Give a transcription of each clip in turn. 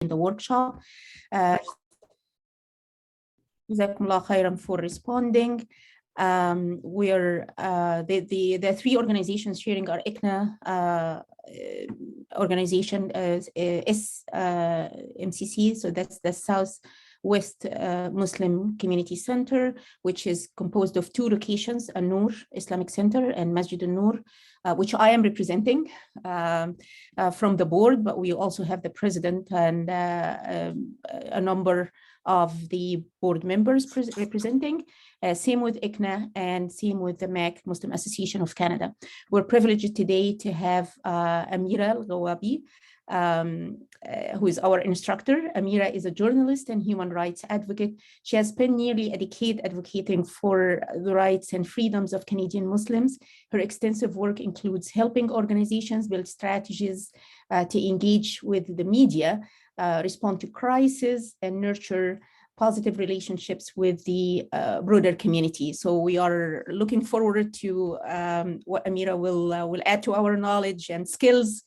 in the workshop. Jazakumullah khairan for responding. We're the three organizations sharing our ICNA organization is MCC, so that's the Southwest Muslim Community Center, which is composed of two locations, An-Noor Islamic Center and Masjid An-Noor, which I am representing from the board, but we also have the president and a number of the board members representing. Same with ICNA and same with the MAC, Muslim Association of Canada. We're privileged today to have Amira Al-Ghawabi, who is our instructor. Amira is a journalist and human rights advocate. She has spent nearly a decade advocating for the rights and freedoms of Canadian Muslims. Her extensive work includes helping organizations build strategies to engage with the media, respond to crisis, and nurture positive relationships with the broader community. So we are looking forward to what Amira will add to our knowledge and skills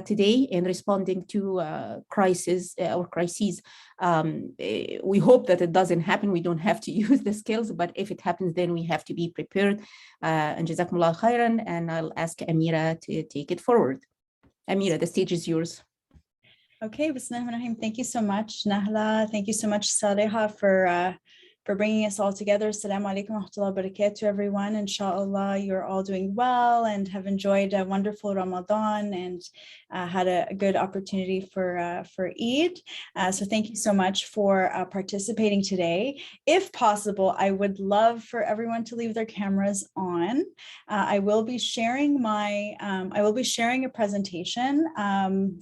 today in responding to crises or crises. We hope that it doesn't happen. We don't have to use the skills, but if it happens, then we have to be prepared. And Jazakumullah khairan, and I'll ask Amira to take it forward. Amira, the stage is yours. Okay, Bismillahirrahmanirrahim. Thank you so much, Nahla. Thank you so much, Saleha, for bringing us all together. Assalamu alaikum wa rahmatullahi wa barakatuh, everyone. Inshallah, you're all doing well and have enjoyed a wonderful Ramadan and had a good opportunity for Eid. So thank you so much for participating today. If possible, I would love for everyone to leave their cameras on. I will be sharing a presentation,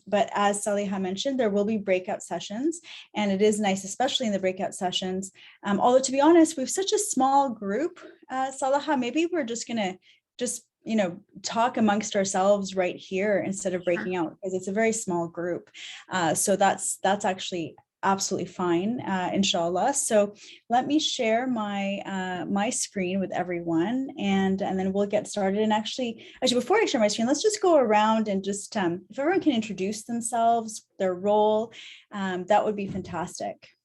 but as Saleha mentioned, there will be breakout sessions, and it is nice, especially in the breakout sessions. Although to be honest, we have such a small group, Saleha, maybe we're just gonna talk amongst ourselves right here instead of breaking out, because it's a very small group. So that's actually absolutely fine, inshallah. So let me share my screen with everyone, and then we'll get started. And actually before I share my screen, let's just go around and just if everyone can introduce themselves, their role, that would be fantastic.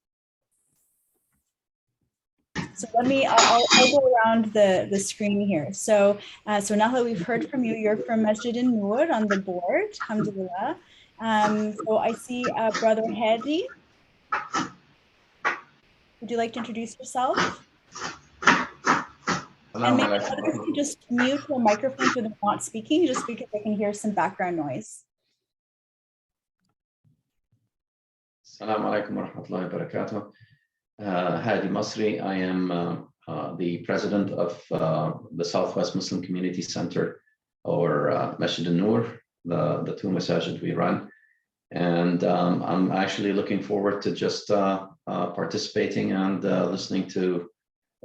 So I'll go around the screen here. So Nahla, we've heard from you. You're from Masjid An-Noor on the board, alhamdulillah. So I see Brother Hadi. Would you like to introduce yourself? And maybe others can just mute your microphone so they're not speaking, just because I can hear some background noise. Assalamu alaikum wa rahmatullahi wa barakatuh. Hadi Masri. I am the president of the Southwest Muslim Community Center, or Masjid An-Noor, the two masajid we run. And I'm actually looking forward to just participating and listening to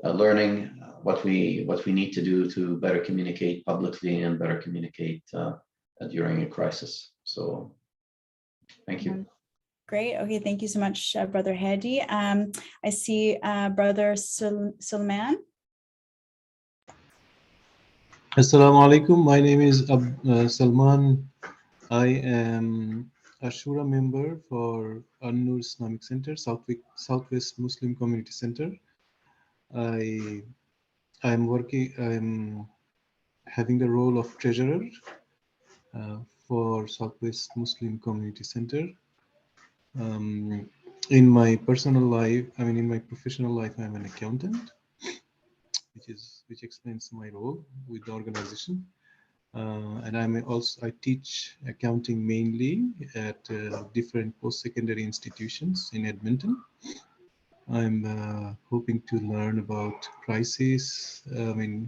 learning what we need to do to better communicate publicly and better communicate during a crisis. So thank you. Great. Okay, thank you so much, Brother Hadi. I see Brother Sulman. Assalamu alaikum. My name is Salman. I am a Shura member for An-Noor Islamic Center, Southwest Muslim Community Center. I'm having the role of treasurer for Southwest Muslim Community Center. In my personal life, in my professional life, I'm an accountant, which explains my role with the organization. And I teach accounting mainly at different post-secondary institutions in Edmonton. I'm hoping to learn about crisis.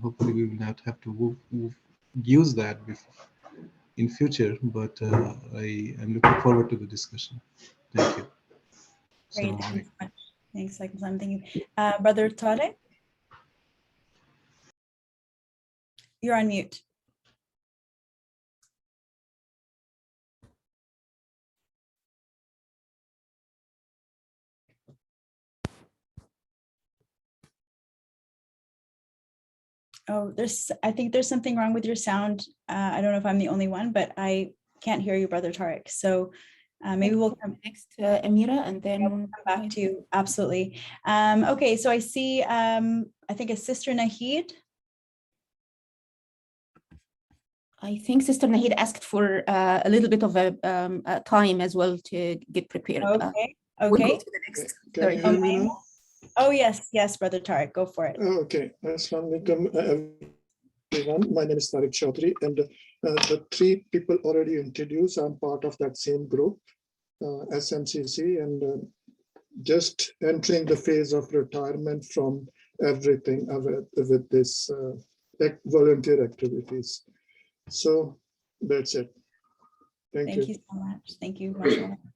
Hopefully we will not have to use that in future, but I am looking forward to the discussion. Thank you. Great, thank you so much. Thanks, Salam. Thank you. Brother Tariq? You're on mute. Oh, I think there's something wrong with your sound. I don't know if I'm the only one, but I can't hear you, Brother Tariq. So Maybe we'll come next, Amira, and then come back to you. Absolutely. Okay, so I see, I think a Sister Nahid. I think Sister Nahid asked for a little bit of a time as well to get prepared. Okay, We'll okay. go to the next. Can you hear me now? Oh, yes, yes, Brother Tariq, go for it. Okay. Assalamu alaikum, everyone. My name is Marik Chaudhary, and the three people already introduced, I'm part of that same group, SMCC, and just entering the phase of retirement from everything with this volunteer activities. So that's it. Thank you. You so much. Thank you.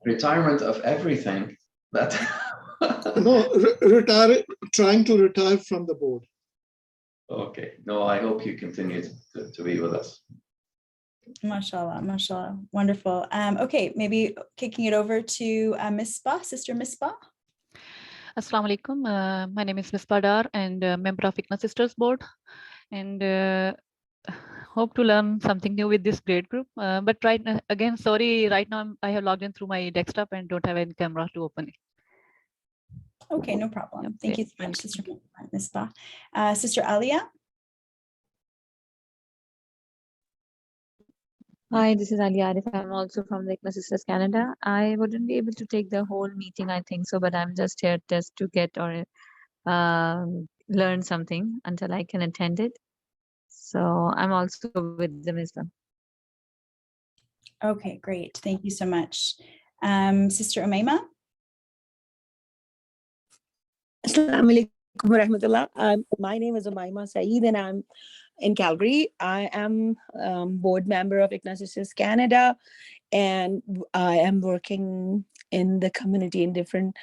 Retirement of everything. That No, trying to retire from the board. okay. No, I hope you continue to be with us. Mashallah, mashallah. Wonderful. Okay, maybe kicking it over to Misbah, Sister Misbah. Assalamu alaikum. My name is Misbah Dar and member of ICNA Sisters Board, and hope to learn something new with this great group. But again, sorry, right now I have logged in through my desktop and don't have any camera to open it. Okay, no problem. Yep, Thank you so much, Sister Misbah. Sister Alia. Hi, this is Ali Arif. I'm also from the ICNA Sisters Canada. I wouldn't be able to take the whole meeting, I think so, but I'm just here just to get or learn something until I can attend it. So I'm also with the Muslim. Okay, great. Thank you so much. Sister Umayma. Assalamu alaikum wa rahmatullah. My name is Umayma Saeed and I'm in Calgary. I am board member of ICNA Sisters Canada, and I am working in the community in different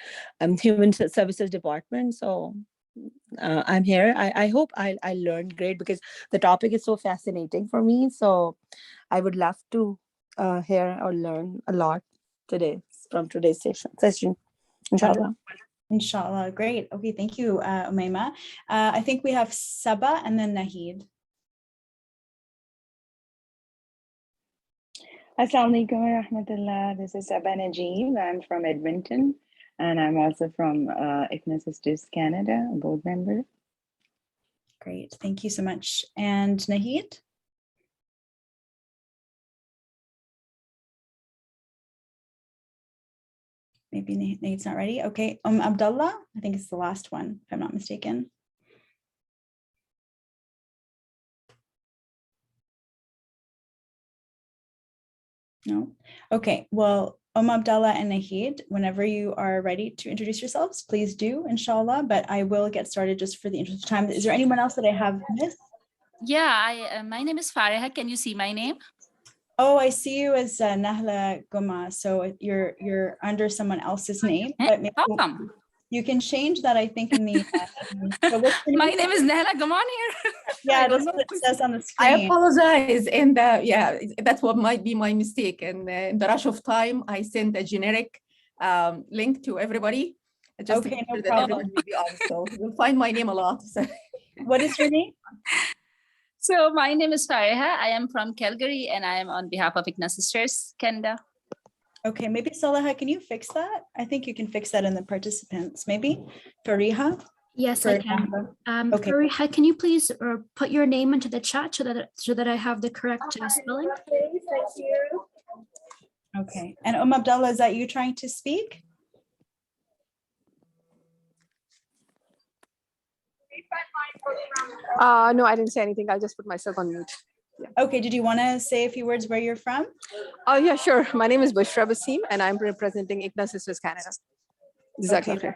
human services departments. So I'm here. I hope I learned great because the topic is so fascinating for me. So I would love to hear or learn a lot today from today's session. Inshallah. Inshallah. Great. Okay, thank you, Umayma. I think we have Saba and then Nahid. Assalamu alaikum wa rahmatullah. This is Saba Najib. I'm from Edmonton, and I'm also from ICNA Sisters Canada, a board member. Great. Thank you so much. And Nahid? Maybe Nahid's not ready. Okay. Abdullah, I think it's the last one, if I'm not mistaken. No? Okay. Well, Abdullah and Nahid, whenever you are ready to introduce yourselves, please do, inshallah. But I will get started just for the interest of time. Is there anyone else that I have missed? Yeah, my name is Fariha. Can you see my name? Oh, I see you as Nahla Goma. So you're under someone else's name. But maybe How come? you can change that, I think, in the. So My name is Nahla Goma here. Yeah, that's what it says on the screen. I apologize, and yeah, that's what might be my mistake. And in the rush of time, I sent a generic link to everybody. Just to make sure that everyone will be on. So you'll find my name a lot. So. What is your name? So my name is Fariha. I am from Calgary, and I am on behalf of ICNA Sisters Canada. Okay, maybe Salaha, can you fix that? I think you can fix that in the participants. Maybe Fariha. Yes, I can. Okay. Fariha, can you please put your name into the chat so that I have the correct spelling? Okay, and Abdullah, is that you trying to speak? No, I didn't say anything. I'll just put myself on mute. Yeah. Okay, did you want to say a few words where you're from? Oh, yeah, sure. My name is Bushra Basim, and I'm representing ICNA Sisters Canada. Exactly. Okay.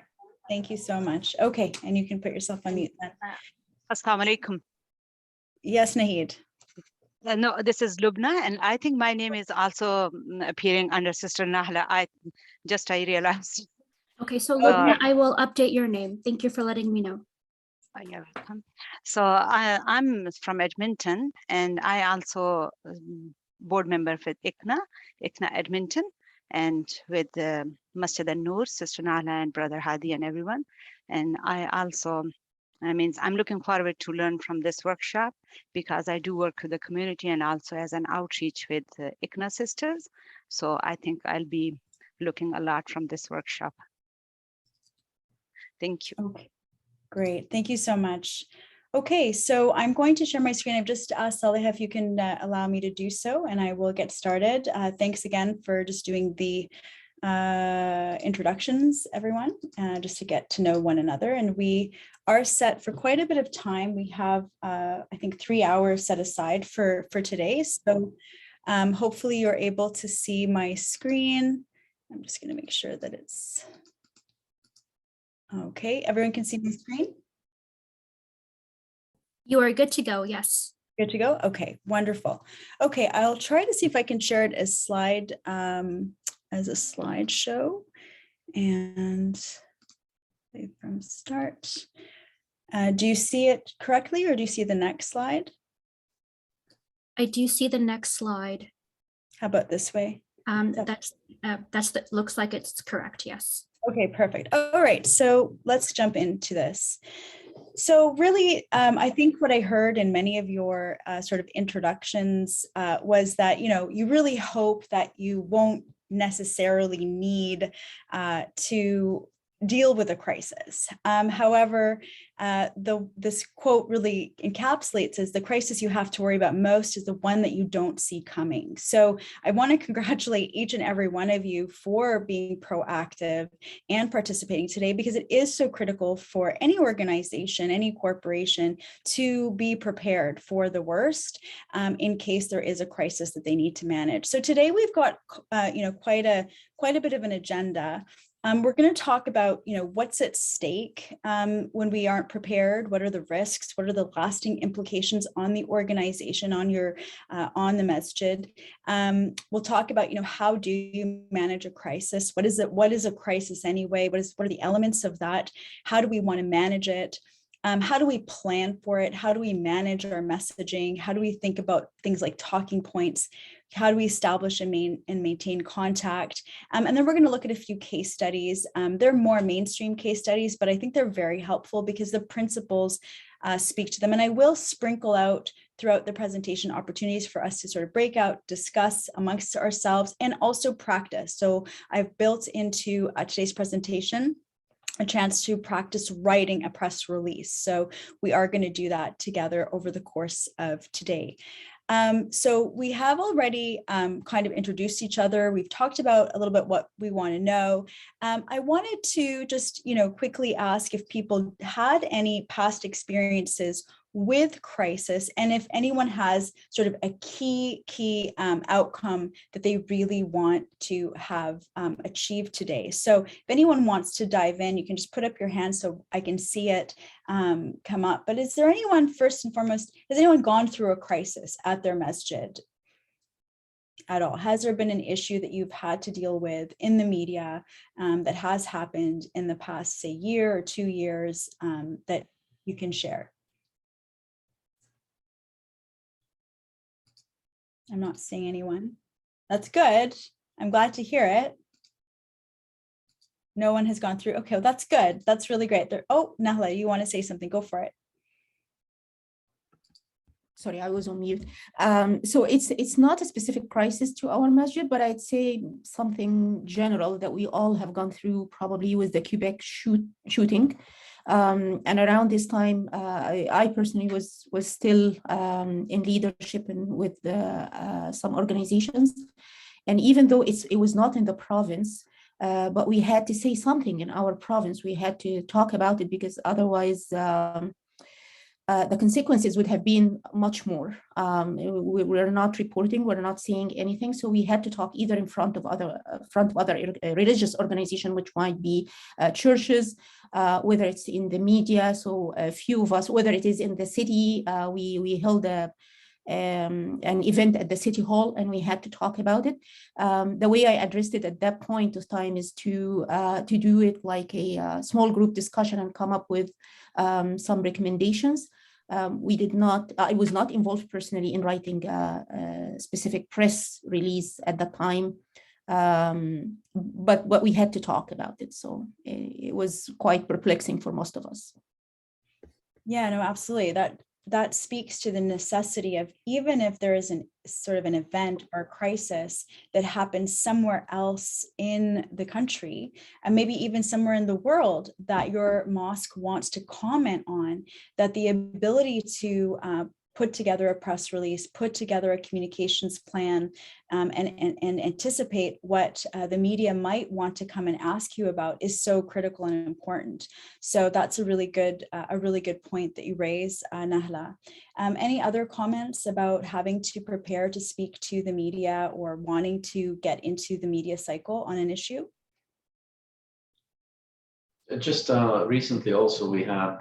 Thank you so much. Okay, and you can put yourself on mute then. Assalamu alaikum. Yes, Nahid. No, this is Lubna, and I think my name is also appearing under Sister Nahla. I realized. Okay, so Lubna, I will update your name. Thank you for letting me know. You're welcome. So I'm from Edmonton, and I also board member with ICNA Edmonton, and with Masjid al-Noor, Sister Nahla and Brother Hadi and everyone. And I'm looking forward to learn from this workshop because I do work with the community and also as an outreach with ICNA Sisters. So I think I'll be looking a lot from this workshop. Thank you. Okay, great. Thank you so much. Okay, so I'm going to share my screen. I've just asked Saleha if you can allow me to do so, and I will get started. Thanks again for just doing the introductions, everyone, just to get to know one another. And we are set for quite a bit of time. We have, I think, 3 hours set aside for today. So hopefully you're able to see my screen. I'm just going to make sure that it's okay. Everyone can see my screen? You are good to go, yes. Good to go? Okay, wonderful. Okay, I'll try to see if I can share it as a slideshow and play from start. Do you see it correctly, or do you see the next slide? I do see the next slide. How about this way? Looks like it's correct, yes. Okay, perfect. All right, so let's jump into this. So really, I think what I heard in many of your sort of introductions was that, you really hope that you won't necessarily need to deal with a crisis. However, this quote really encapsulates as the crisis you have to worry about most is the one that you don't see coming. So I want to congratulate each and every one of you for being proactive and participating today, because it is so critical for any organization, any corporation to be prepared for the worst in case there is a crisis that they need to manage. So today we've got quite a bit of an agenda. We're going to talk about, what's at stake when we aren't prepared. What are the risks? What are the lasting implications on the organization, on the masjid? We'll talk about, how do you manage a crisis? What is it? What is a crisis anyway? What are the elements of that? How do we want to manage it? How do we plan for it? How do we manage our messaging? How do we think about things like talking points? How do we establish and maintain contact? And then we're going to look at a few case studies. They're more mainstream case studies, but I think they're very helpful because the principles speak to them. And I will sprinkle out throughout the presentation opportunities for us to sort of break out, discuss amongst ourselves, and also practice. So I've built into today's presentation a chance to practice writing a press release. So we are going to do that together over the course of today. So we have already kind of introduced each other. We've talked about a little bit what we want to know. I wanted to just, quickly ask if people had any past experiences with crisis, and if anyone has sort of a key outcome that they really want to have achieved today. So if anyone wants to dive in, you can just put up your hand so I can see it come up. But is there anyone, first and foremost, has anyone gone through a crisis at their masjid at all? Has there been an issue that you've had to deal with in the media that has happened in the past, say, year or 2 years that you can share? I'm not seeing anyone. That's good. I'm glad to hear it. No one has gone through. Okay, well, that's good. That's really great. Oh, Nahla, you want to say something? Go for it. Sorry, I was on mute. So it's not a specific crisis to our masjid, but I'd say something general that we all have gone through, probably with the Quebec shooting. And around this time, I personally was still in leadership and with some organizations. And even though it was not in the province, but we had to say something in our province. We had to talk about it because otherwise the consequences would have been much more. We're not reporting, we're not saying anything. So we had to talk either in front of other religious organizations, which might be churches, whether it's in the media. So a few of us, whether it is in the city, we held an event at the city hall and we had to talk about it. The way I addressed it at that point of time is to do it like a small group discussion and come up with some recommendations. I was not involved personally in writing a specific press release at that time, but we had to talk about it. So it was quite perplexing for most of us. Yeah, no, absolutely. That that speaks to the necessity of, even if there is an sort of an event or crisis that happens somewhere else in the country, and maybe even somewhere in the world that your mosque wants to comment on, that the ability to put together a press release, put together a communications plan, and anticipate what the media might want to come and ask you about is so critical and important. So that's a really good point that you raise, Nahla. Any other comments about having to prepare to speak to the media or wanting to get into the media cycle on an issue? Just recently also we had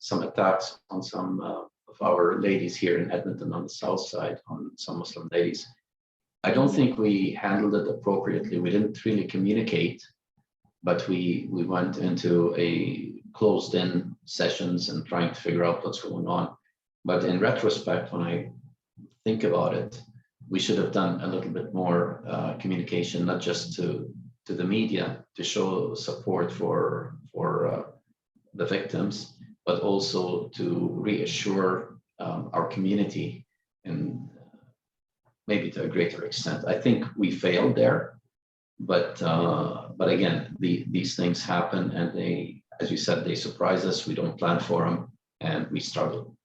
some attacks on some of our ladies here in Edmonton on the south side, on some Muslim ladies. I don't think we handled it appropriately. We didn't really communicate, but we went into a closed-in sessions and trying to figure out what's going on. But in retrospect, when I think about it, we should have done a little bit more communication, not just to the media to show support for the victims, but also to reassure our community, and maybe to a greater extent. I think we failed there, but again, these things happen, and they, as you said, they surprise us. We don't plan for them, and we struggle.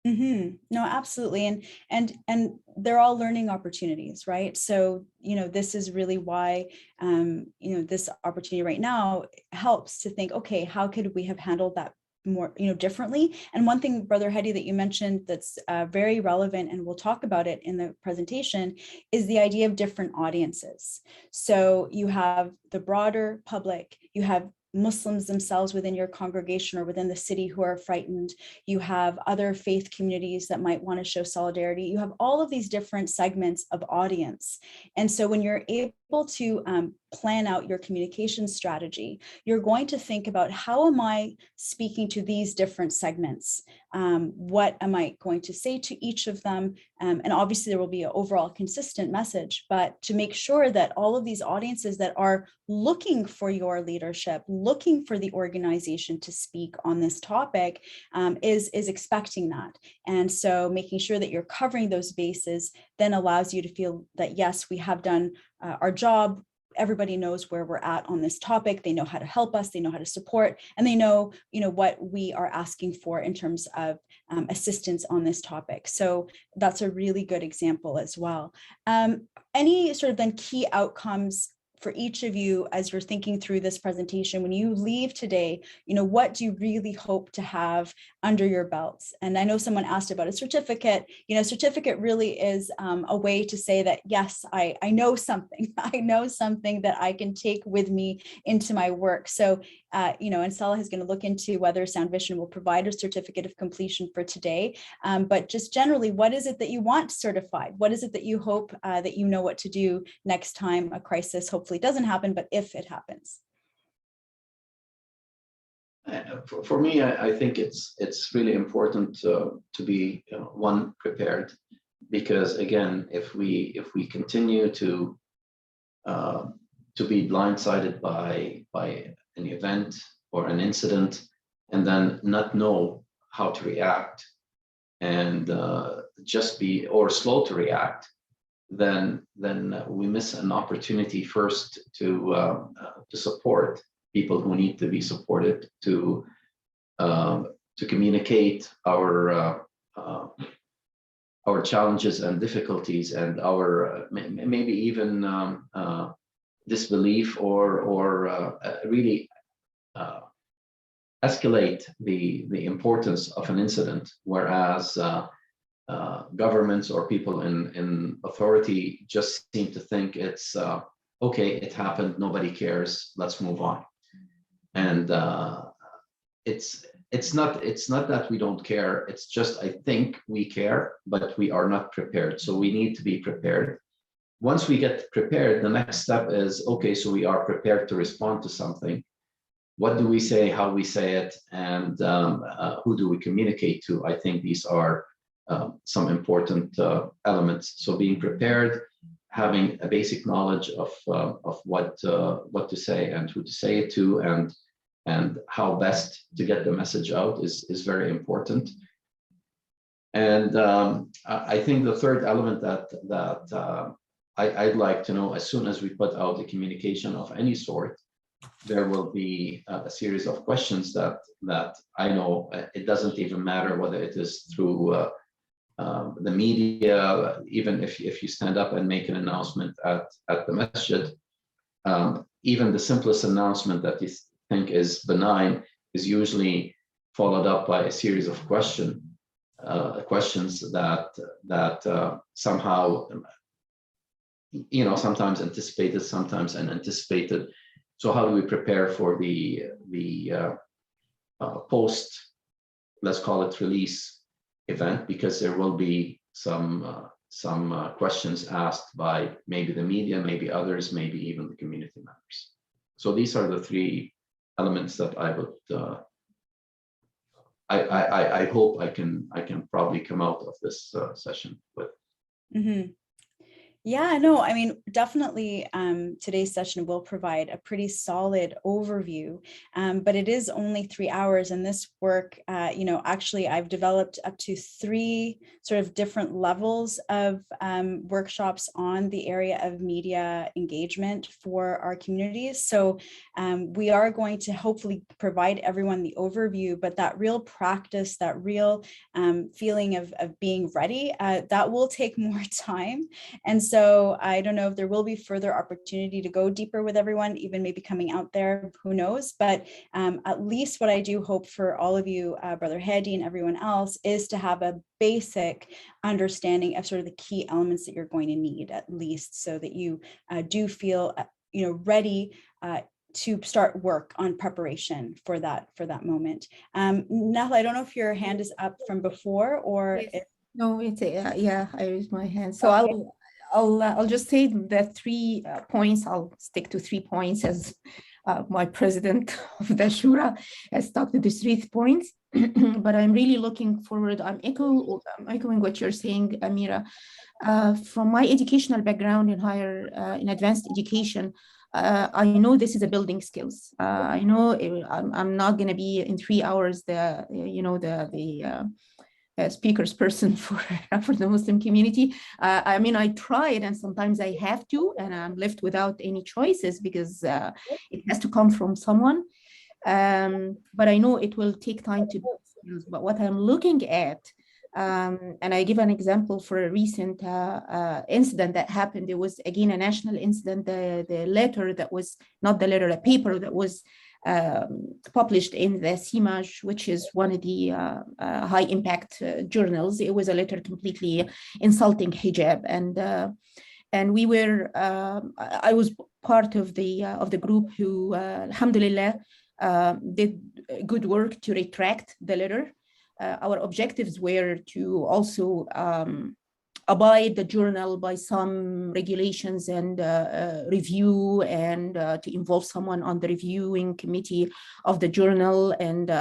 Mm-hmm. No, absolutely. And they're all learning opportunities, right? So, this is really why, this opportunity right now helps to think, okay, how could we have handled that more, differently? And one thing, Brother Hedy, that you mentioned that's very relevant, and we'll talk about it in the presentation, is the idea of different audiences. So you have the broader public, you have Muslims themselves within your congregation or within the city who are frightened. You have other faith communities that might want to show solidarity. You have all of these different segments of audience. And so when you're able to plan out your communication strategy, you're going to think about, how am I speaking to these different segments? What am I going to say to each of them? And obviously there will be an overall consistent message, but to make sure that all of these audiences that are looking for your leadership, looking for the organization to speak on this topic, is expecting that. And so making sure that you're covering those bases then allows you to feel that, yes, we have done our job. Everybody knows where we're at on this topic. They know how to help us, they know how to support, and they know, what we are asking for in terms of assistance on this topic. So that's a really good example as well. Any sort of then key outcomes for each of you as you're thinking through this presentation, when you leave today, what do you really hope to have under your belts? And I know someone asked about a certificate. Certificate really is a way to say that, yes, I know something. I know something that I can take with me into my work. So, and Salah is going to look into whether Sound Vision will provide a certificate of completion for today. But just generally, what is it that you want certified? What is it that you hope that you know what to do next time a crisis hopefully doesn't happen, but if it happens? For me, I think it's really important to be one, prepared, because again, if we continue to be blindsided by an event or an incident and then not know how to react, and just be slow to react, then we miss an opportunity first to support people who need to be supported, to communicate our challenges and difficulties, and our maybe even disbelief, or really escalate the importance of an incident, whereas governments or people in authority just seem to think it's okay, it happened, nobody cares, let's move on. And it's not that we don't care, it's just I think we care, but we are not prepared. So we need to be prepared. Once we get prepared, the next step is, okay, so we are prepared to respond to something. What do we say, how we say it, and who do we communicate to? I think these are some important elements. So being prepared, having a basic knowledge of what to say and who to say it to, and how best to get the message out is very important. And I think the third element that I'd like to know, as soon as we put out a communication of any sort, there will be a series of questions that I know it doesn't even matter whether it is through the media, even if you stand up and make an announcement at the masjid, even the simplest announcement that you think is benign is usually followed up by a series of questions that somehow, sometimes anticipated, sometimes unanticipated. So how do we prepare for the post, let's call it release event, because there will be some questions asked by maybe the media, maybe others, maybe even the community members. So these are the three elements that I would I hope I can probably come out of this session with. Mm-hmm. Yeah, no, I mean, definitely today's session will provide a pretty solid overview, but it is only 3 hours, and this work, actually I've developed up to 3 sort of different levels of workshops on the area of media engagement for our communities. So we are going to hopefully provide everyone the overview, but that real practice, that real feeling of being ready, that will take more time. And so I don't know if there will be further opportunity to go deeper with everyone, even maybe coming out there, who knows, but at least what I do hope for all of you, Brother Hadi and everyone else, is to have a basic understanding of sort of the key elements that you're going to need, at least, so that you do feel ready to start work on preparation for that moment. Nahla, I don't know if your hand is up from before or yes. No, it's yeah, I raised my hand. So okay. I'll just say the 3 points. I'll stick to 3 points as my president of the Shura has stuck to the 3 points. But I'm really looking forward. I'm echoing what you're saying, Amira. From my educational background in advanced education, I know this is a building skills. I know I'm not going to be in 3 hours the speakers person for the Muslim community. I mean, I tried, and sometimes I have to, and I'm left without any choices because it has to come from someone. But I know it will take time to do. But what I'm looking at, and I give an example for a recent incident that happened. It was again a national incident. The letter that was not the letter, a paper that was published in the CIMAJ, which is one of the high impact journals. It was a letter completely insulting hijab, and we were. I was part of the group who, alhamdulillah, did good work to retract the letter. Our objectives were to also abide the journal by some regulations and review, and to involve someone on the reviewing committee of the journal, and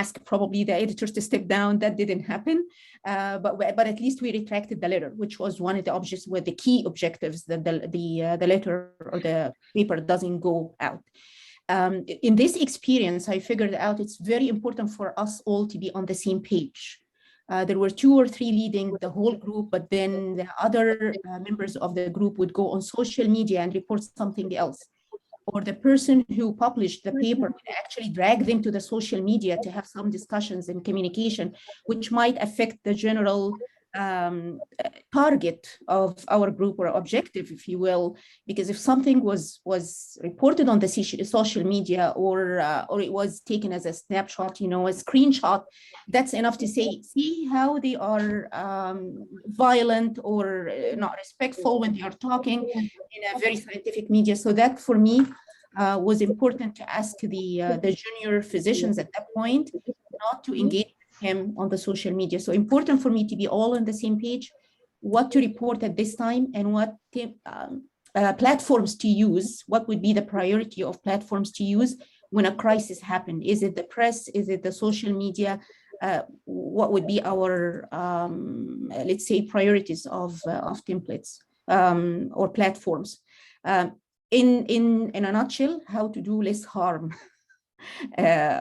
ask probably the editors to step down. That didn't happen, but at least we retracted the letter, which was one of the objectives, with the key objectives, that the letter or the paper doesn't go out. In this experience, I figured out it's very important for us all to be on the same page. There were 2 or 3 leading the whole group, but then the other members of the group would go on social media and report something else. Or the person who published the paper would actually drag them to the social media to have some discussions and communication, which might affect the general target of our group, or objective, if you will, because if something was reported on the social media, or it was taken as a snapshot, a screenshot, that's enough to say, see how they are violent or not respectful when they are talking in a very scientific media. So that for me was important to ask the junior physicians at that point not to engage him on the social media. So important for me to be all on the same page, what to report at this time, and what platforms to use. What would be the priority of platforms to use when a crisis happened? Is it the press? Is it the social media? What would be our, let's say, priorities of templates or platforms? In a nutshell, how to do less harm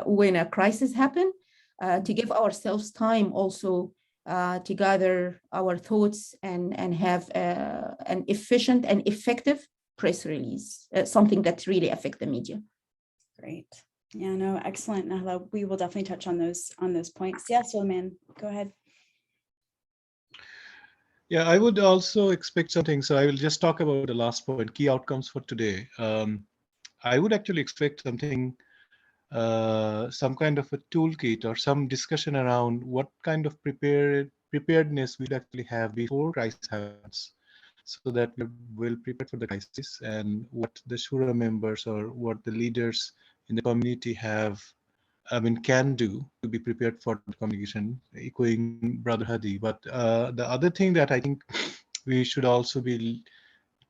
when a crisis happens. To give ourselves time also to gather our thoughts and have an efficient and effective press release, something that really affects the media. Great. Yeah, no, excellent, Nahla. We will definitely touch on those points. Yeah, Suleiman, go ahead. Yeah, I would also expect something. So I will just talk about the last point, key outcomes for today. I would actually expect something, some kind of a toolkit or some discussion around what kind of preparedness we'd actually have before crisis happens, so that we're well prepared for the crisis, and what the Shura members or what the leaders in the community can do to be prepared for the communication, echoing Brother Hadi. But the other thing that I think we should also be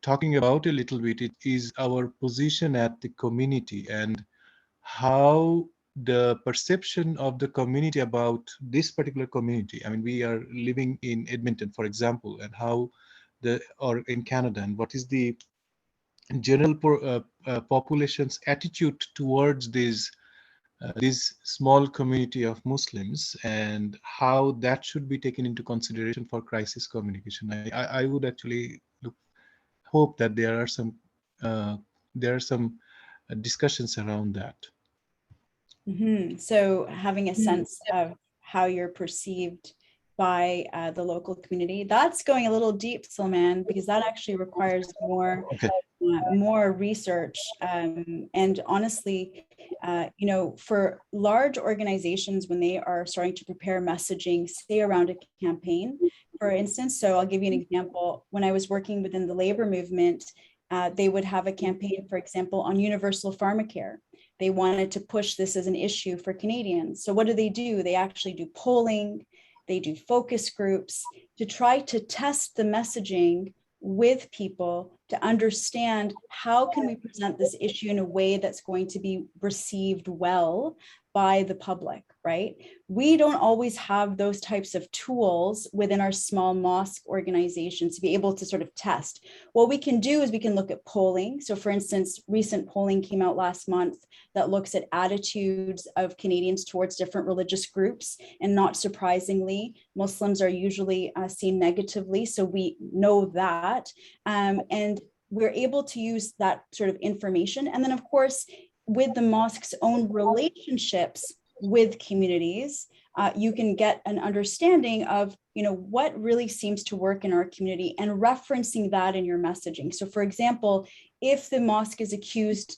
talking about a little bit is our position at the community and how the perception of the community about this particular community. I mean, we are living in Edmonton, for example, and how or in Canada, and what is the general population's attitude towards this small community of Muslims, and how that should be taken into consideration for crisis communication. I would actually hope that there are some discussions around that. Mm-hmm. So having a sense of how you're perceived by the local community, that's going a little deep, Suleiman, because that actually requires more research. And honestly, for large organizations, when they are starting to prepare messaging, say around a campaign, for instance, so I'll give you an example. When I was working within the labor movement, they would have a campaign, for example, on universal pharmacare. They wanted to push this as an issue for Canadians. So what do? They actually do polling, they do focus groups to try to test the messaging with people to understand how can we present this issue in a way that's going to be received well by the public, right? We don't always have those types of tools within our small mosque organizations to be able to sort of test. What we can do is we can look at polling. So for instance, recent polling came out last month that looks at attitudes of Canadians towards different religious groups. And not surprisingly, Muslims are usually seen negatively. So we know that. And we're able to use that sort of information. And then of course, with the mosque's own relationships with communities, you can get an understanding of, what really seems to work in our community and referencing that in your messaging. So for example, if the mosque is accused,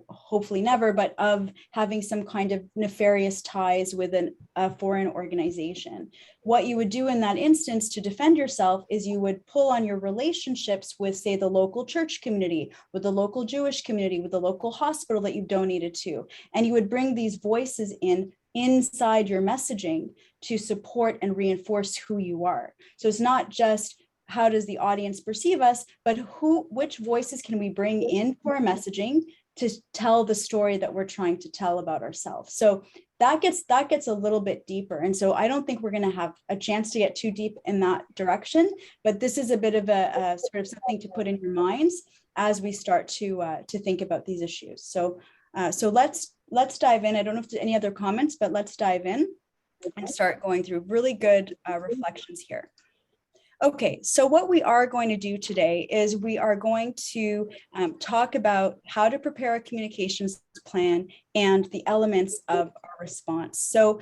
hopefully never, but of having some kind of nefarious ties with a foreign organization, what you would do in that instance to defend yourself is you would pull on your relationships with, say, the local church community, with the local Jewish community, with the local hospital that you've donated to, and you would bring these voices inside your messaging to support and reinforce who you are. So it's not just how does the audience perceive us, but which voices can we bring in for our messaging to tell the story that we're trying to tell about ourselves. So that gets a little bit deeper. And so I don't think we're going to have a chance to get too deep in that direction, but this is a bit of a sort of something to put in your minds as we start to think about these issues. So let's dive in. I don't know if there's any other comments, but let's dive in and start going through really good reflections here. Okay, so what we are going to do today is we are going to talk about how to prepare a communications plan and the elements of our response. So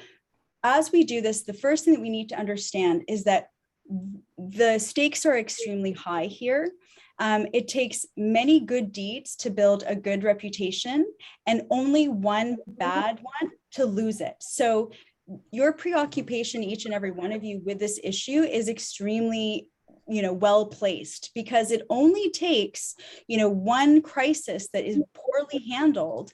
as we do this, the first thing that we need to understand is that the stakes are extremely high here. It takes many good deeds to build a good reputation and only one bad one to lose it. So your preoccupation, each and every one of you, with this issue is extremely, well placed, because it only takes, one crisis that is poorly handled,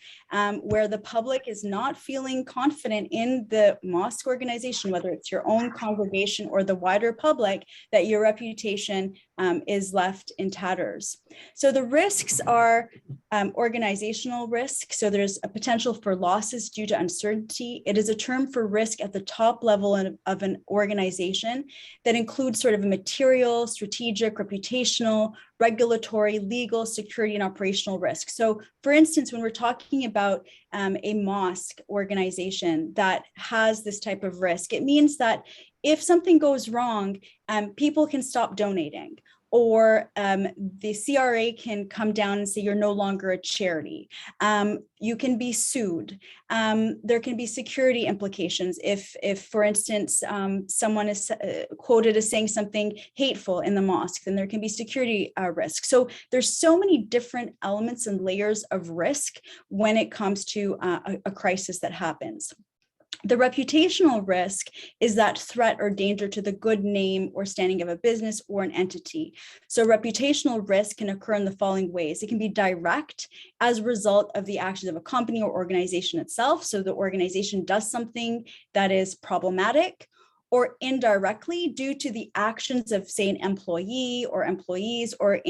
where the public is not feeling confident in the mosque organization, whether it's your own congregation or the wider public, that your reputation is left in tatters. So the risks are organizational risk. So there's a potential for losses due to uncertainty. It is a term for risk at the top level of an organization that includes sort of a material, strategic, reputational, regulatory, legal, security, and operational risk. So for instance, when we're talking about a mosque organization that has this type of risk, it means that if something goes wrong, people can stop donating, or the CRA can come down and say you're no longer a charity. You can be sued. There can be security implications if for instance, someone is quoted as saying something hateful in the mosque, then there can be security risk. So there's so many different elements and layers of risk when it comes to a crisis that happens. The reputational risk is that threat or danger to the good name or standing of a business or an entity. So reputational risk can occur in the following ways. It can be direct as a result of the actions of a company or organization itself. So the organization does something that is problematic, or indirectly due to the actions of, say, an employee or employees, or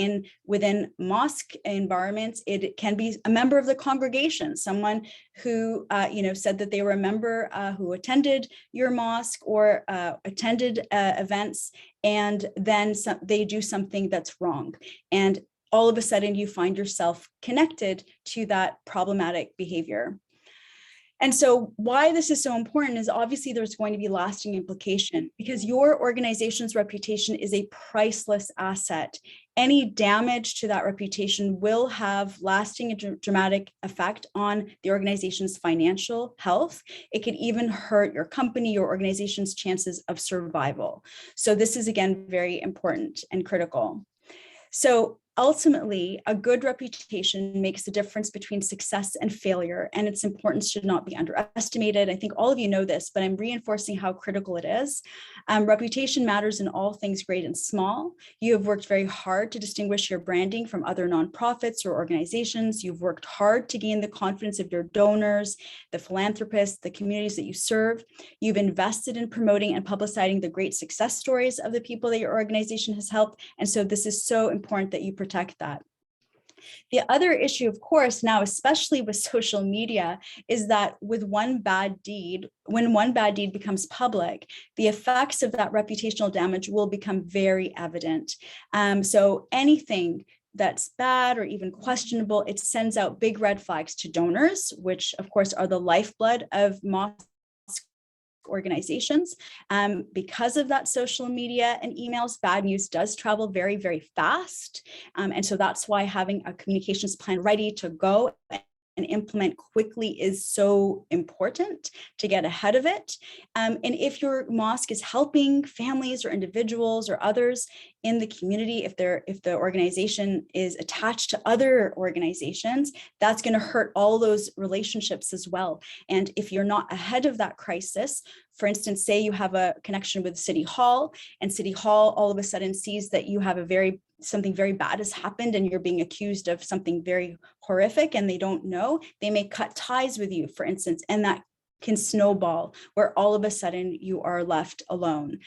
within mosque environments, it can be a member of the congregation, someone who said that they were a member who attended your mosque or attended events, and then they do something that's wrong. And all of a sudden you find yourself connected to that problematic behavior. And so why this is so important is obviously there's going to be lasting implication, because your organization's reputation is a priceless asset. Any damage to that reputation will have lasting and dramatic effect on the organization's financial health. It could even hurt your company, your organization's chances of survival. So this is, again, very important and critical. So ultimately, a good reputation makes the difference between success and failure, and its importance should not be underestimated. I think all of you know this, but I'm reinforcing how critical it is. Reputation matters in all things great and small. You have worked very hard to distinguish your branding from other nonprofits or organizations. You've worked hard to gain the confidence of your donors, the philanthropists, the communities that you serve. You've invested in promoting and publicizing the great success stories of the people that your organization has helped. And so this is so important that you protect that. The other issue, of course, now, especially with social media, is that with one bad deed, when one bad deed becomes public, the effects of that reputational damage will become very evident. So anything that's bad or even questionable, it sends out big red flags to donors, which of course are the lifeblood of mosque organizations. Because of that social media and emails, bad news does travel very, very fast. And so that's why having a communications plan ready to go and implement quickly is so important to get ahead of it. And if your mosque is helping families or individuals or others in the community, if the organization is attached to other organizations, that's going to hurt all those relationships as well. And if you're not ahead of that crisis, for instance, say you have a connection with City Hall, and City Hall all of a sudden sees that you have something very bad has happened and you're being accused of something very horrific and they don't know, they may cut ties with you, for instance, and that can snowball where all of a sudden you are left alone.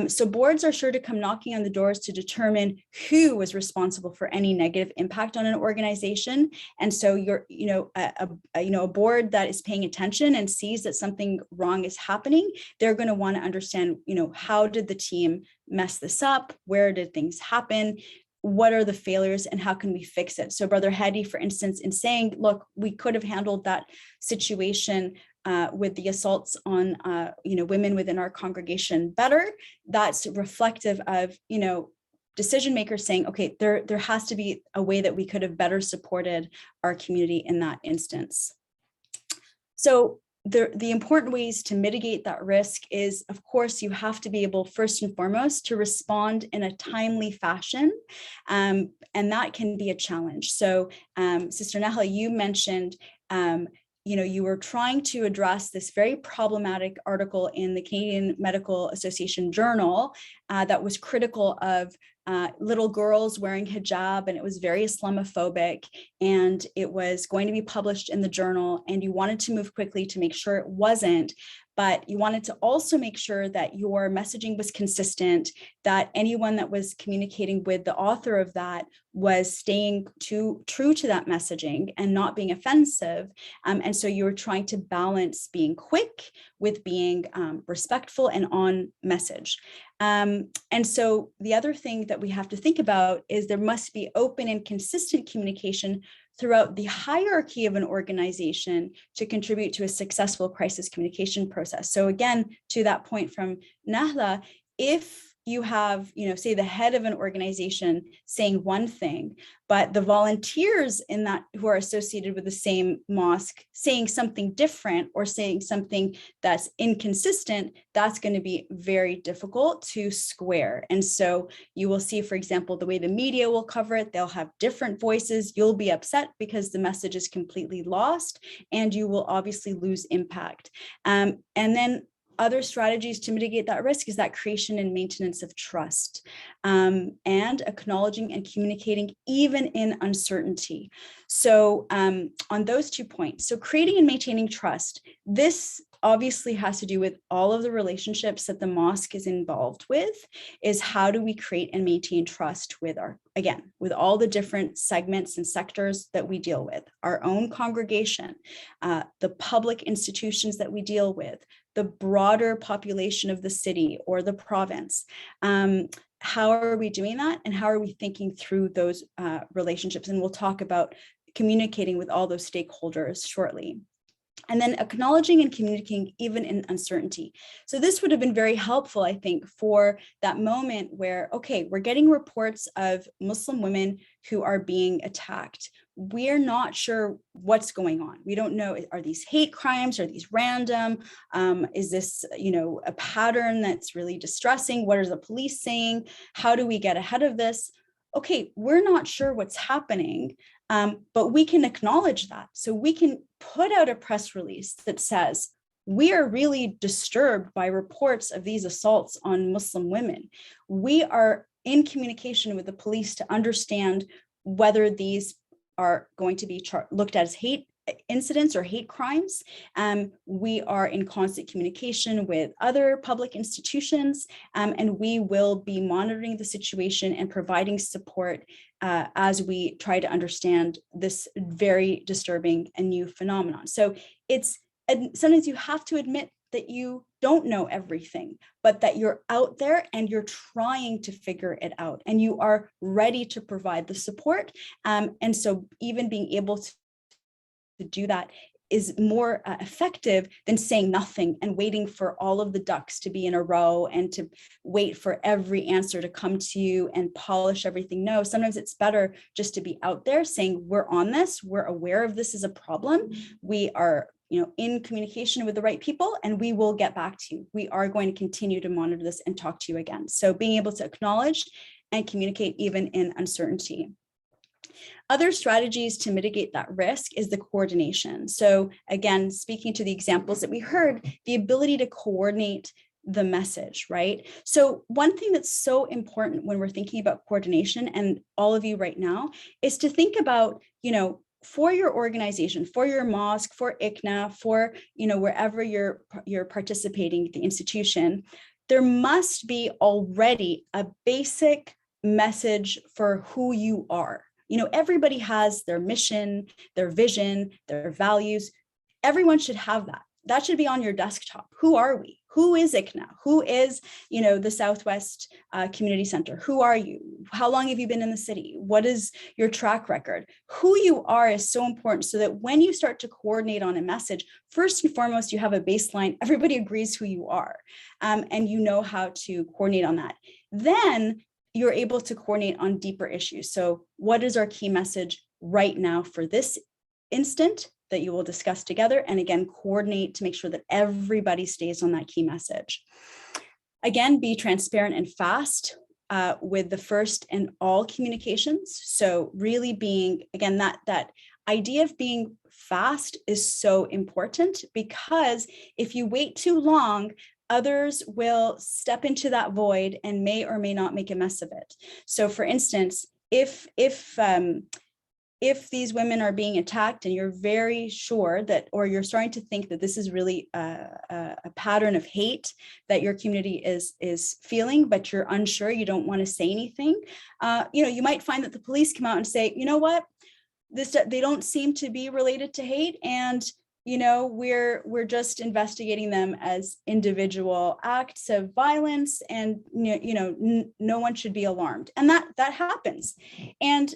So boards are sure to come knocking on the doors to determine who was responsible for any negative impact on an organization. And so a board that is paying attention and sees that something wrong is happening, they're going to want to understand, how did the team mess this up? Where did things happen? What are the failures and how can we fix it? So Brother Hadi, for instance, in saying, look, we could have handled that situation with the assaults on women within our congregation better, that's reflective of decision makers saying, okay, there has to be a way that we could have better supported our community in that instance. So the important ways to mitigate that risk is, of course, you have to be able, first and foremost, to respond in a timely fashion, and that can be a challenge. So Sister Nahla, you mentioned you were trying to address this very problematic article in the Canadian Medical Association Journal that was critical of little girls wearing hijab, and it was very Islamophobic, and it was going to be published in the journal, and you wanted to move quickly to make sure it wasn't, but you wanted to also make sure that your messaging was consistent, that anyone that was communicating with the author of that was staying true to that messaging and not being offensive. And so you were trying to balance being quick with being respectful and on message. And so the other thing that we have to think about is there must be open and consistent communication throughout the hierarchy of an organization to contribute to a successful crisis communication process. So again, to that point from Nahla, if you have, say the head of an organization saying one thing, but the volunteers in that who are associated with the same mosque saying something different or saying something that's inconsistent, that's going to be very difficult to square. And so you will see, for example, the way the media will cover it, they'll have different voices. You'll be upset because the message is completely lost, and you will obviously lose impact. And then other strategies to mitigate that risk is that creation and maintenance of trust, and acknowledging and communicating even in uncertainty. So on those 2 points, so creating and maintaining trust, this obviously has to do with all of the relationships that the mosque is involved with, is how do we create and maintain trust with with all the different segments and sectors that we deal with, our own congregation, the public institutions that we deal with, the broader population of the city or the province. How are we doing that? And how are we thinking through those relationships? And we'll talk about communicating with all those stakeholders shortly. And then acknowledging and communicating even in uncertainty. So this would have been very helpful, I think, for that moment where, okay, we're getting reports of Muslim women who are being attacked. We're not sure what's going on. We don't know, are these hate crimes? Are these random? Is this, a pattern that's really distressing? What are the police saying? How do we get ahead of this? Okay, we're not sure what's happening, but we can acknowledge that. So we can put out a press release that says, we are really disturbed by reports of these assaults on Muslim women. We are in communication with the police to understand whether these are going to be looked at as hate incidents or hate crimes. We are in constant communication with other public institutions, and we will be monitoring the situation and providing support as we try to understand this very disturbing and new phenomenon. So sometimes you have to admit that you don't know everything, but that you're out there and you're trying to figure it out, and you are ready to provide the support. And so even being able to do that is more effective than saying nothing and waiting for all of the ducks to be in a row and to wait for every answer to come to you and polish everything. No, sometimes it's better just to be out there saying, we're on this, we're aware of this as a problem. We are in communication with the right people, and we will get back to you. We are going to continue to monitor this and talk to you again. So being able to acknowledge and communicate even in uncertainty. Other strategies to mitigate that risk is the coordination. So again, speaking to the examples that we heard, the ability to coordinate the message, right? So one thing that's so important when we're thinking about coordination, and all of you right now, is to think about, for your organization, for your mosque, for ICNA, for, wherever you're participating, the institution, there must be already a basic message for who you are. Everybody has their mission, their vision, their values. Everyone should have that. That should be on your desktop. Who are we? Who is ICNA? Who is, the Southwest Community Center? Who are you? How long have you been in the city? What is your track record? Who you are is so important, so that when you start to coordinate on a message, first and foremost, you have a baseline. Everybody agrees who you are, and you know how to coordinate on that. Then you're able to coordinate on deeper issues. So what is our key message right now for this instant that you will discuss together? And again, coordinate to make sure that everybody stays on that key message. Again, be transparent and fast with the first and all communications. So really being, again, that idea of being fast is so important, because if you wait too long, others will step into that void and may or may not make a mess of it. So for instance, if these women are being attacked and you're very sure that, or you're starting to think that this is really a pattern of hate that your community is feeling, but you're unsure, you don't want to say anything, you might find that the police come out and say, you know what, they don't seem to be related to hate, and we're just investigating them as individual acts of violence, and no one should be alarmed. And that happens. And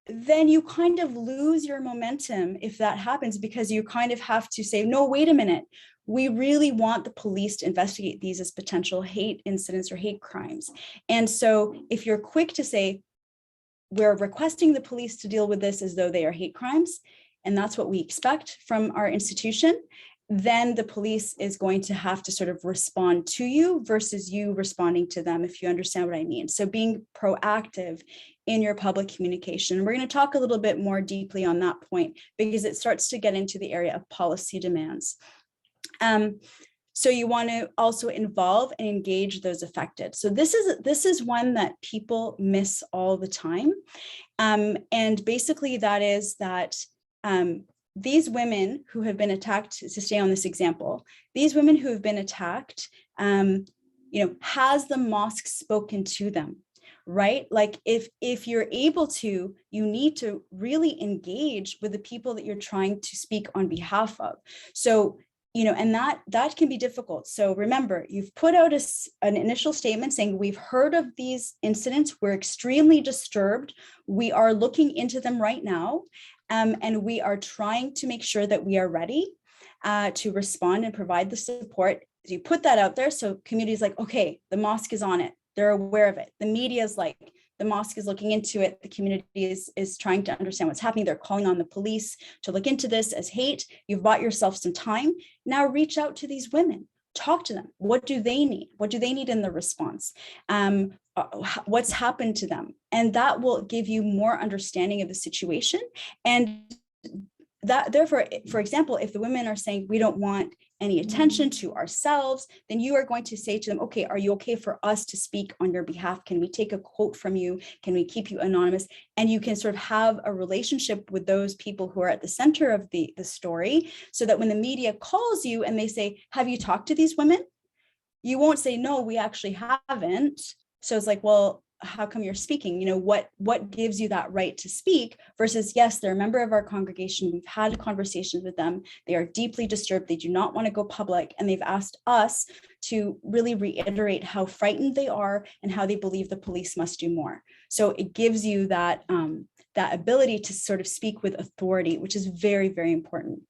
then you kind of lose your momentum if that happens, because you kind of have to say, no, wait a minute. We really want the police to investigate these as potential hate incidents or hate crimes. And so if you're quick to say, we're requesting the police to deal with this as though they are hate crimes, and that's what we expect from our institution, then the police is going to have to sort of respond to you versus you responding to them, if you understand what I mean. So being proactive in your public communication. We're going to talk a little bit more deeply on that point, because it starts to get into the area of policy demands. So you want to also involve and engage those affected. So this is one that people miss all the time. And basically that is that these women who have been attacked, to stay on this example, these women who have been attacked, has the mosque spoken to them, right? Like if you're able to, you need to really engage with the people that you're trying to speak on behalf of. So, and that can be difficult. So remember, you've put out an initial statement saying, we've heard of these incidents, we're extremely disturbed, we are looking into them right now, and we are trying to make sure that we are ready to respond and provide the support. You put that out there, so community's like, okay, the mosque is on it, they're aware of it. The media is like, the mosque is looking into it. The community is trying to understand what's happening. They're calling on the police to look into this as hate. You've bought yourself some time. Now reach out to these women, talk to them. What do they need? What do they need in the response? What's happened to them? And that will give you more understanding of the situation. And that, therefore, for example, if the women are saying, we don't want any attention to ourselves, then you are going to say to them, okay, are you okay for us to speak on your behalf? Can we take a quote from you? Can we keep you anonymous? And you can sort of have a relationship with those people who are at the center of the story, so that when the media calls you and they say, have you talked to these women? You won't say, no, we actually haven't. So it's like, well, how come you're speaking? What gives you that right to speak versus, yes, they're a member of our congregation. We've had conversations with them. They are deeply disturbed. They do not want to go public. And they've asked us to really reiterate how frightened they are and how they believe the police must do more. So it gives you that, that ability to sort of speak with authority, which is very, very important.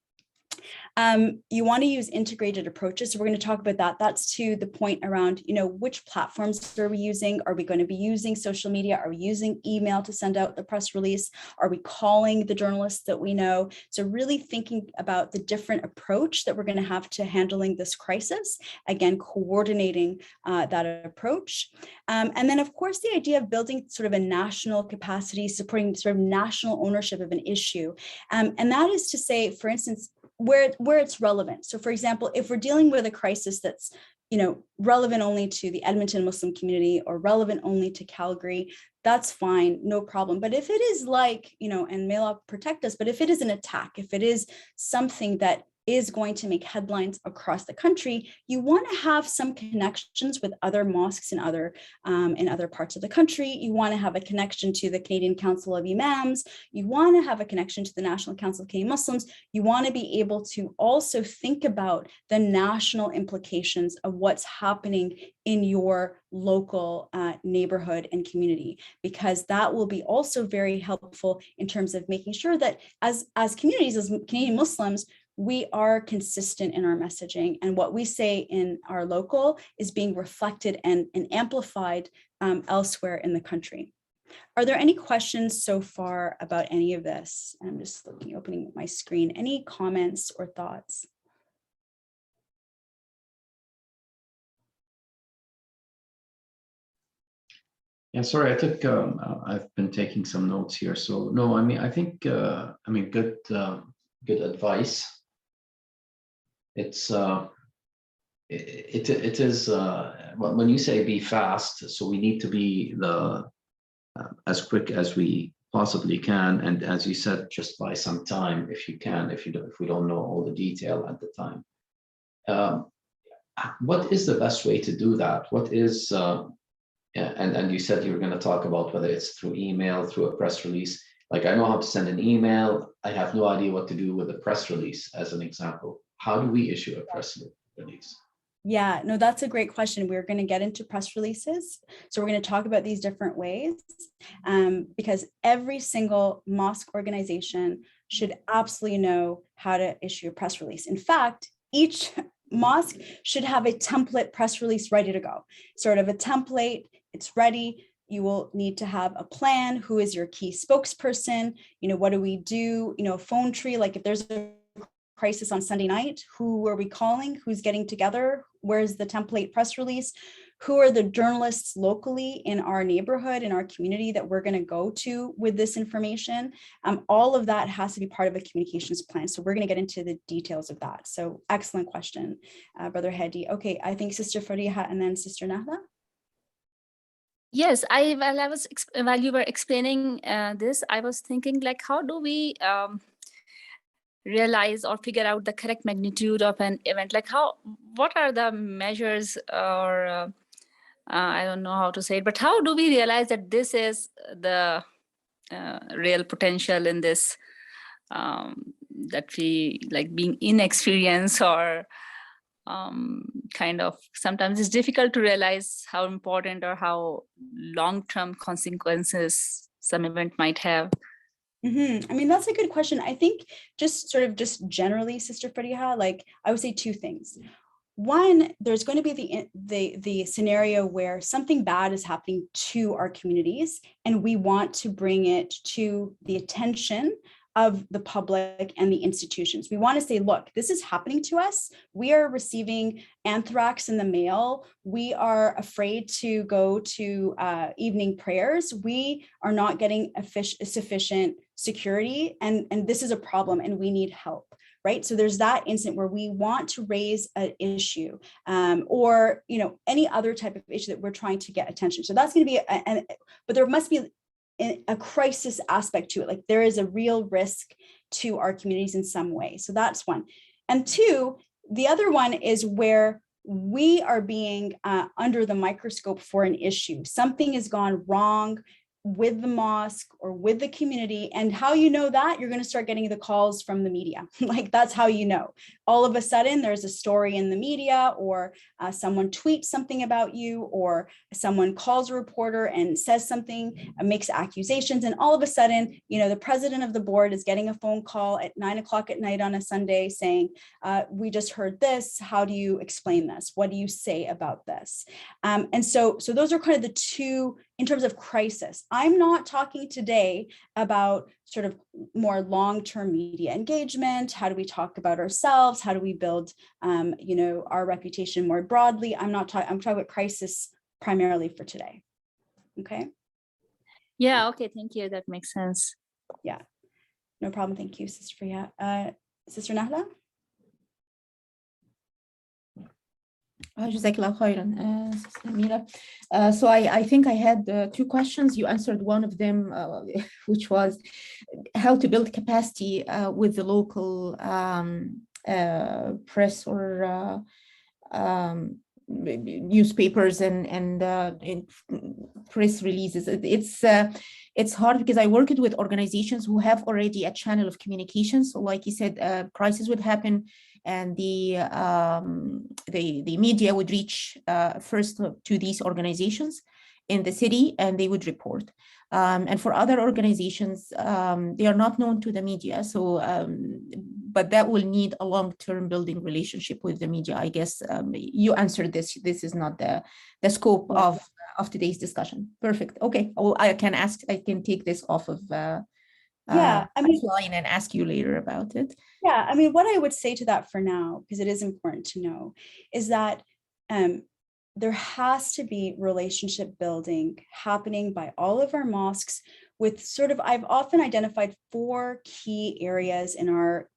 You want to use integrated approaches. So we're going to talk about that. That's to the point around, which platforms are we using? Are we going to be using social media? Are we using email to send out the press release? Are we calling the journalists that we know? So really thinking about the different approach that we're going to have to handling this crisis. Again, coordinating that approach. And then, of course, the idea of building sort of a national capacity, supporting sort of national ownership of an issue. And that is to say, for instance, where it's relevant. So for example, if we're dealing with a crisis that's, relevant only to the Edmonton Muslim community or relevant only to Calgary, that's fine, no problem. But if it is like, and may Allah protect us, but if it is an attack, if it is something that is going to make headlines across the country, you want to have some connections with other mosques in other parts of the country. You want to have a connection to the Canadian Council of Imams. You want to have a connection to the National Council of Canadian Muslims. You want to be able to also think about the national implications of what's happening in your local neighborhood and community, because that will be also very helpful in terms of making sure that as communities, as Canadian Muslims, we are consistent in our messaging, and what we say in our local is being reflected and amplified elsewhere in the country. Are there any questions so far about any of this? I'm just opening my screen. Any comments or thoughts? Yeah, sorry, I've been taking some notes here. So no, I think good advice. It's it is when you say be fast, so we need to be as quick as we possibly can, and as you said, just buy some time if you can, if we don't know all the detail at the time. What is the best way to do that? What is and you said you were going to talk about whether it's through email, through a press release. Like, I know how to send an email. I have no idea what to do with a press release, as an example. How do we issue a press release? Yeah, no, that's a great question. We're going to get into press releases. So we're going to talk about these different ways because every single mosque organization should absolutely know how to issue a press release. In fact, each mosque should have a template press release ready to go, sort of a template. It's ready. You will need to have a plan. Who is your key spokesperson? What do we do? A phone tree, like if there's a crisis on Sunday night, who are we calling? Who's getting together? Where's the template press release? Who are the journalists locally in our neighborhood, in our community that we're going to go to with this information? All of that has to be part of a communications plan. So we're going to get into the details of that. So excellent question, Brother Hadi. Okay, I think Sister Fariha and then Sister Nahla. Yes, while you were explaining this, I was thinking like, how do we realize or figure out the correct magnitude of an event? Like what are the measures, or I don't know how to say it, but how do we realize that this is the real potential in this, that we like being inexperienced, or kind of sometimes it's difficult to realize how important or how long-term consequences some event might have. I mean, that's a good question. I think just generally, Sister Fariha, like I would say two things. One, there's going to be the scenario where something bad is happening to our communities, and we want to bring it to the attention of the public and the institutions. We want to say, look, this is happening to us. We are receiving anthrax in the mail. We are afraid to go to evening prayers. We are not getting sufficient security, and this is a problem, and we need help. Right. So there's that instant where we want to raise an issue, or any other type of issue that we're trying to get attention. So that's going to be, but there must be a crisis aspect to it. Like there is a real risk to our communities in some way. So that's one. And two, the other one is where we are being under the microscope for an issue. Something has gone wrong with the mosque or with the community. And how you know that, you're going to start getting the calls from the media. Like that's how you know. All of a sudden there's a story in the media, or someone tweets something about you, or someone calls a reporter and says something, makes accusations. And all of a sudden, the president of the board is getting a phone call at 9 o'clock at night on a Sunday saying, we just heard this. How do you explain this? What do you say about this? And so those are kind of the two in terms of crisis. I'm not talking today about sort of more long-term media engagement. How do we talk about ourselves? How do we build, our reputation more broadly? I'm talking about crisis primarily for today. Okay. Yeah. Okay. Thank you. That makes sense. Yeah. No problem. Thank you, Sister Priya. Sister Nahla. Jazakallah khairan, Sister Amira. So I think I had two questions. You answered one of them, which was how to build capacity with the local press or newspapers and press releases. It's hard because I worked with organizations who have already a channel of communication. So like you said, crisis would happen, and the media would reach first to these organizations in the city, and they would report. And for other organizations, they are not known to the media. So, but that will need a long-term building relationship with the media. I guess you answered this. This is not the scope of today's discussion. Perfect. Okay. Well, I can take this off of line and ask you later about it. Yeah, I mean, what I would say to that for now, because it is important to know, is that there has to be relationship building happening by all of our mosques with I've often identified 4 key areas in our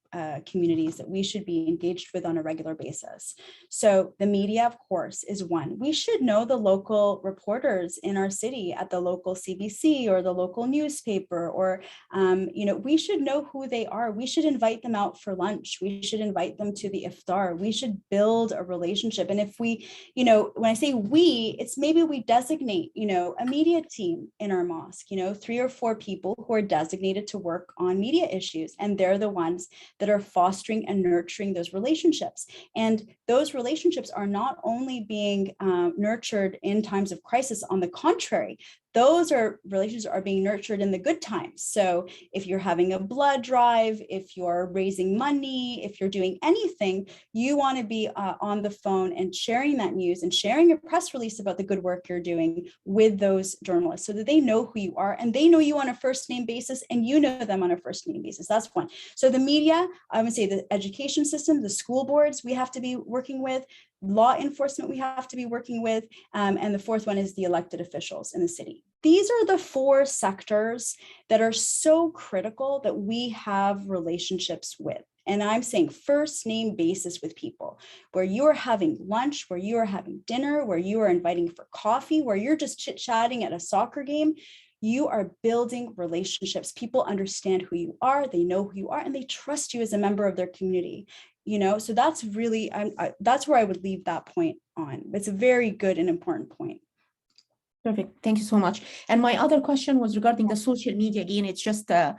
communities that we should be engaged with on a regular basis. So the media, of course, is one. We should know the local reporters in our city at the local CBC or the local newspaper, or, we should know who they are. We should invite them out for lunch. We should invite them to the iftar. We should build a relationship. And if we, when I say we, it's maybe we designate, a media team in our mosque, 3 or 4 people who are designated to work on media issues. And they're the ones that are fostering and nurturing those relationships. And those relationships are not only being nurtured in times of crisis. On the contrary, those relationships are being nurtured in the good times. So if you're having a blood drive, if you're raising money, if you're doing anything, you want to be on the phone and sharing that news and sharing a press release about the good work you're doing with those journalists so that they know who you are and they know you on a first name basis and you know them on a first name basis. That's one. So the media, I would say the education system, the school boards we have to be working with, law enforcement we have to be working with, and the fourth one is the elected officials in the city. These are the four sectors that are so critical that we have relationships with. And I'm saying first name basis with people, where you are having lunch, where you are having dinner, where you are inviting for coffee, where you're just chit-chatting at a soccer game. You are building relationships. People understand who you are, they know who you are, and they trust you as a member of their community. You know, so that's really, that's where I would leave that point on. It's a very good and important point. Perfect. Thank you so much. And my other question was regarding the social media. Again, it's just the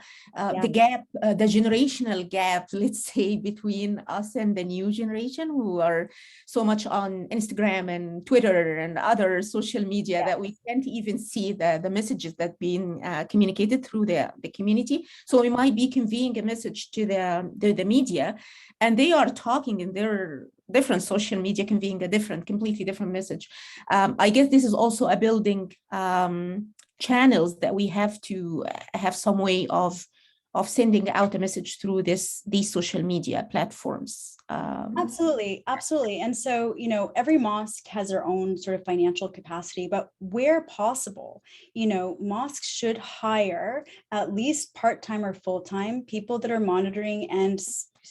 gap, the generational gap, let's say, between us and the new generation who are so much on Instagram and Twitter and other social media that we can't even see the messages that being communicated through the community. So we might be conveying a message to the media, and they are talking in their different social media, conveying a completely different message. I guess this is also a building channels that we have to have some way of sending out a message through these social media platforms. Absolutely. And so, you know, every mosque has their own sort of financial capacity, but where possible, you know, mosques should hire at least part-time or full-time people that are monitoring and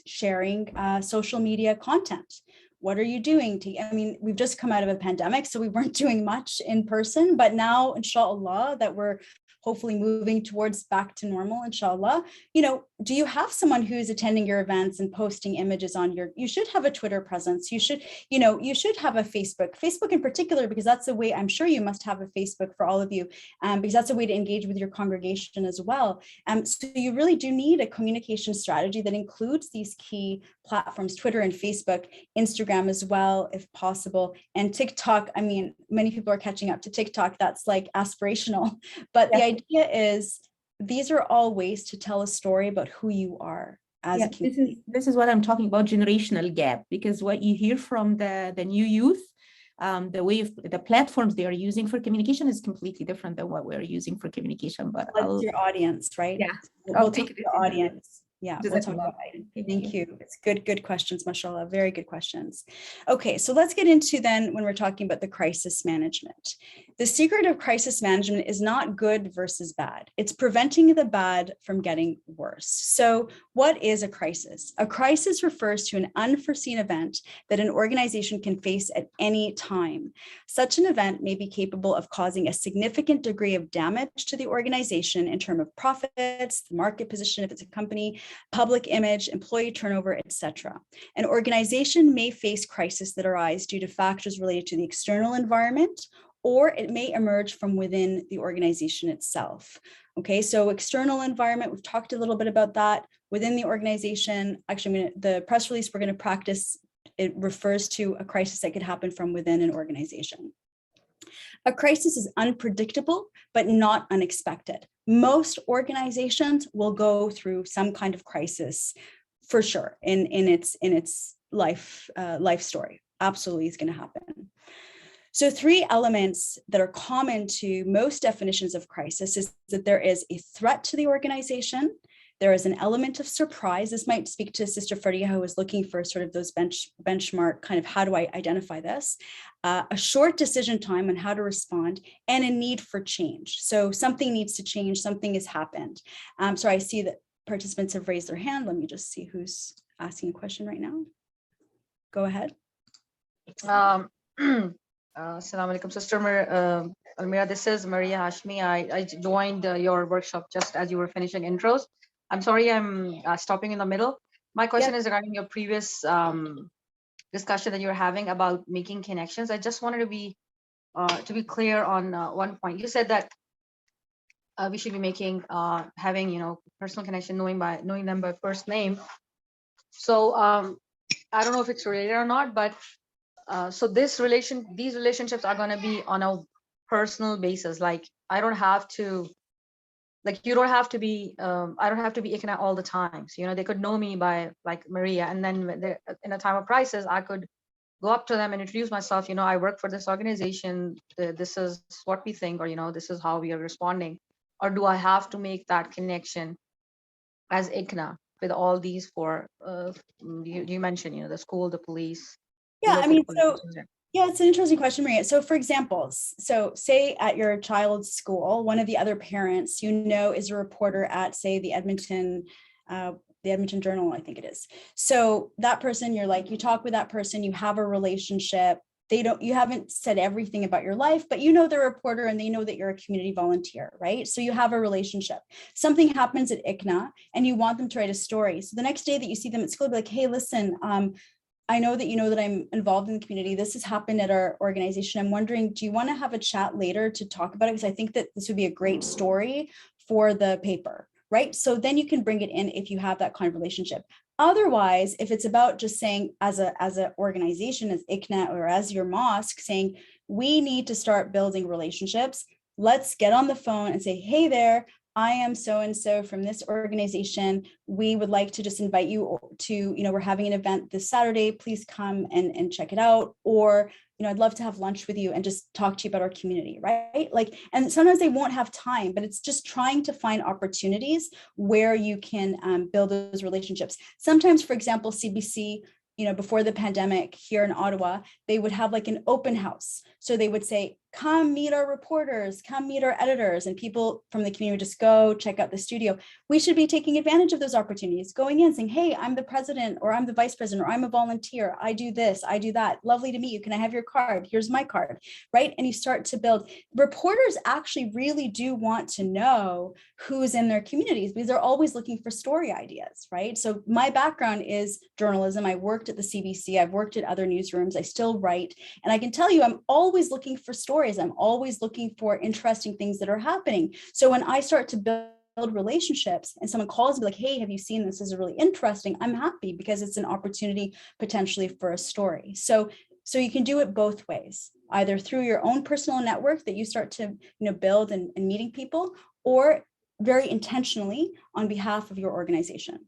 sharing social media content. What are you doing I mean, we've just come out of a pandemic, so we weren't doing much in person, but now, inshallah, that we're hopefully moving towards back to normal, inshallah. You know, do you have someone who's attending your events and posting images on you should have a Twitter presence. You should have a Facebook in particular, because that's the way, I'm sure you must have a Facebook for all of you, because that's a way to engage with your congregation as well. So you really do need a communication strategy that includes these key platforms, Twitter and Facebook, Instagram as well, if possible, and TikTok. I mean, many people are catching up to TikTok. That's like aspirational, but the idea is these are all ways to tell a story about who you are as a community. This is what I'm talking about, generational gap, because what you hear from the new youth, the way the platforms they are using for communication is completely different than what we're using for communication. But that's your audience, right? Yeah, we'll take it to the audience. Yeah, we'll talk about it. Thank you. It's good questions, mashallah. Very good questions. Okay, so let's get into then when we're talking about the crisis management. The secret of crisis management is not good versus bad. It's preventing the bad from getting worse. So what is a crisis? A crisis refers to an unforeseen event that an organization can face at any time. Such an event may be capable of causing a significant degree of damage to the organization in terms of profits, the market position if it's a company, public image, employee turnover, etc. An organization may face crises that arise due to factors related to the external environment, or it may emerge from within the organization itself. Okay, so external environment, we've talked a little bit about that. Within the organization, actually, the press release we're going to practice, it refers to a crisis that could happen from within an organization. A crisis is unpredictable, but not unexpected. Most organizations will go through some kind of crisis for sure in its life story. Absolutely is going to happen. So 3 elements that are common to most definitions of crisis is that there is a threat to the organization. There is an element of surprise. This might speak to Sister Fariha, who was looking for sort of those benchmark kind of how do I identify this? A short decision time on how to respond, and a need for change. So something needs to change, something has happened. So I see that participants have raised their hand. Let me just see who's asking a question right now. Go ahead. Assalamu alaikum, Sister Almira. This is Maria Hashmi. I joined your workshop just as you were finishing intros. I'm sorry I'm stopping in the middle. My question is regarding your previous discussion that you were having about making connections. I just wanted to be clear on one point. You said that we should be making having personal connection, knowing them by first name. So I don't know if it's related or not, but so these relationships are going to be on a personal basis. Like I don't have to, like you don't have to be, I don't have to be ICNA all the time. So, you know, they could know me by like Maria, and then when in a time of crisis, I could go up to them and introduce myself. You know, I work for this organization. This is what we think, or, you know, this is how we are responding. Or do I have to make that connection as ICNA with all these four? You mentioned, you know, the school, the police. Yeah, I mean, so police. yeah, it's an interesting question, Maria. So for example, so say at your child's school, one of the other parents, you know, is a reporter at, say, the Edmonton Journal, I think it is. So that person, you're like, you talk with that person, you have a relationship. You haven't said everything about your life, but you know they're a reporter and they know that you're a community volunteer, right? So you have a relationship. Something happens at ICNA and you want them to write a story. So the next day that you see them at school, be like, hey, listen, I know that you know that I'm involved in the community. This has happened at our organization. I'm wondering, do you want to have a chat later to talk about it? Because I think that this would be a great story for the paper, right? So then you can bring it in if you have that kind of relationship. Otherwise, if it's about just saying as an organization, as ICNA or as your mosque, saying we need to start building relationships, let's get on the phone and say, hey there, I am so-and-so from this organization. We would like to just invite you to, you know, we're having an event this Saturday. Please come and check it out. Or, you know, I'd love to have lunch with you and just talk to you about our community, right? Like, and sometimes they won't have time, but it's just trying to find opportunities where you can build those relationships. Sometimes, for example, CBC, you know, before the pandemic here in Ottawa, they would have like an open house. So they would say, come meet our reporters, come meet our editors, and people from the community would just go check out the studio. We should be taking advantage of those opportunities, going in saying, hey, I'm the president, or I'm the vice president, or I'm a volunteer. I do this, I do that. Lovely to meet you. Can I have your card? Here's my card, right? And you start to build. Reporters actually really do want to know who's in their communities because they're always looking for story ideas, right? So my background is journalism. I worked at the CBC. I've worked at other newsrooms. I still write. And I can tell you, I'm always looking for stories. I'm always looking for interesting things that are happening. So when I start to build relationships and someone calls me like, hey, have you seen this? This is really interesting. I'm happy because it's an opportunity potentially for a story. So you can do it both ways, either through your own personal network that you start to, you know, build and meeting people, or very intentionally on behalf of your organization.